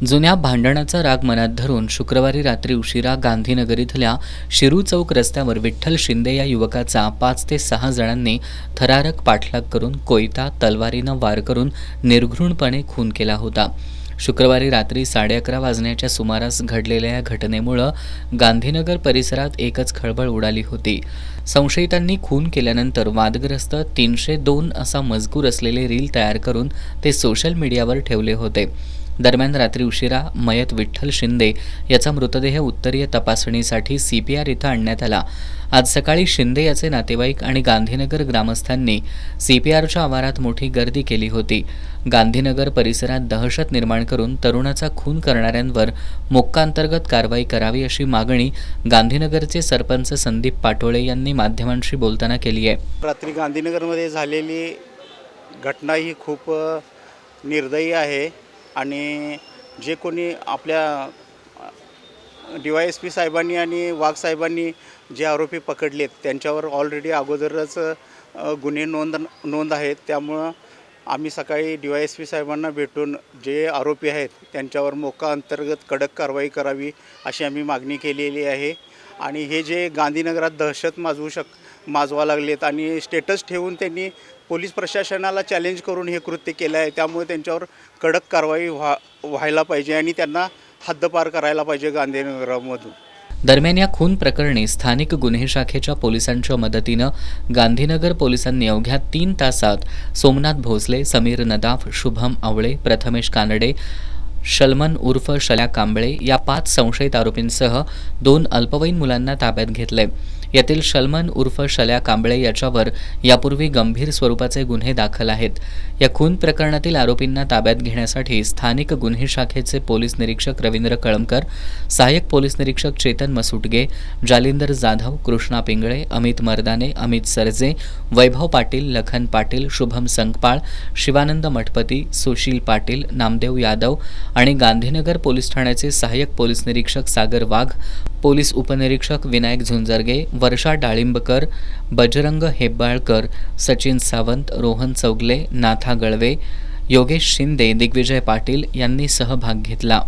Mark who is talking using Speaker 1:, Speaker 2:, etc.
Speaker 1: जुन्या भांडणाचा राग मनात धरून शुक्रवारी रात्री उशिरा गांधीनगर इथल्या शिरू चौक रस्त्यावर विठ्ठल शिंदे या युवकाचा 5 ते 6 जणांनी थरारक पाठलाग करून कोयता तलवारीनं वार करून निर्घृणपणे खून केला होता. शुक्रवारी रात्री 11:30 वाजण्याच्या सुमारास घडलेल्या या घटनेमुळं गांधीनगर परिसरात एकच खळबळ उडाली होती. संशयितांनी खून केल्यानंतर वादग्रस्त 302 असा मजकूर असलेले रील तयार करून ते सोशल मीडियावर ठेवले होते. दरम्यान रात्री उशिरा मयत विठ्ठल शिंदे याचा मृतदेह उत्तरीय तपासणीसाठी CPR इथं आणण्यात आला. आज सकाळी शिंदे याचे नातेवाईक आणि गांधीनगर ग्रामस्थांनी CPRच्या आवारात मोठी गर्दी केली होती. गांधीनगर परिसरात दहशत निर्माण करून तरुणाचा खून करणाऱ्यांवर मोक्कांतर्गत कारवाई करावी अशी मागणी गांधीनगरचे सरपंच संदीप पाटोळे यांनी माध्यमांशी बोलताना केली आहे.
Speaker 2: रात्री गांधीनगरमध्ये झालेली घटना ही खूप निर्दयी आहे आणि जे कोणी आपल्या DYSP साहेबांनी आणि वाघ साहेबांनी जे आरोपी पकडलेत त्यांच्यावर ऑलरेडी अगोदरच गुन्हे नोंद आहेत. त्यामुळं आम्ही सकाळी DYSP साहेबांना भेटून जे आरोपी आहेत त्यांच्यावर मोका अंतर्गत कडक कारवाई करावी अशी आम्ही मागणी केलेली आहे. आणि हे जे गांधीनगरात दहशत माजवा लागलेत आणि स्टेटस ठेवून त्यांनी पोलीस प्रशासनाला चॅलेंज करून हे कृत्य केलं आहे. त्यामुळे त्यांच्यावर कडक कारवाई व्हायला पाहिजे आणि त्यांना हद्दपार करायला पाहिजे गांधीनगरामधून.
Speaker 1: दरम्यान या खून प्रकरणी स्थानिक गुन्हे शाखेच्या पोलिसांच्या मदतीनं गांधीनगर पोलिसांनी अवघ्या 3 तासात सोमनाथ भोसले, समीर नदाफ, शुभम आवळे, प्रथमेश कानडे, शलमन उर्फ शल्या कांबळे या 5 संशयित आरोपींसह 2 अल्पवयीन मुलांना ताब्यात घेतले. यातील शलमन उर्फ शल्या कांबळे याच्यावर यापूर्वी गंभीर स्वरूपाचे गुन्हे दाखल आहेत. या खून प्रकरणातील आरोपींना ताब्यात घेण्यासाठी स्थानिक गुन्हे शाखेचे पोलीस निरीक्षक रवींद्र कळमकर, सहाय्यक पोलीस निरीक्षक चेतन मसुटगे, जालिंदर जाधव, कृष्णा पिंगळे, अमित मर्दाने, अमित सरजे, वैभव पाटील, लखन पाटील, शुभम संकपाळ, शिवानंद मठपती, सुशील पाटील, नामदेव यादव आणि गांधीनगर पोलीस ठाण्याचे सहाय्यक पोलीस निरीक्षक सागर वाघ, पोलीस उपनिरीक्षक विनायक झुंजरगे, वर्षा डाळिंबकर, बजरंग हेब्बाळकर, सचिन सावंत, रोहन चौगले, नाथा गळवे, योगेश शिंदे, दिग्विजय पाटील यांनी सहभाग घेतला.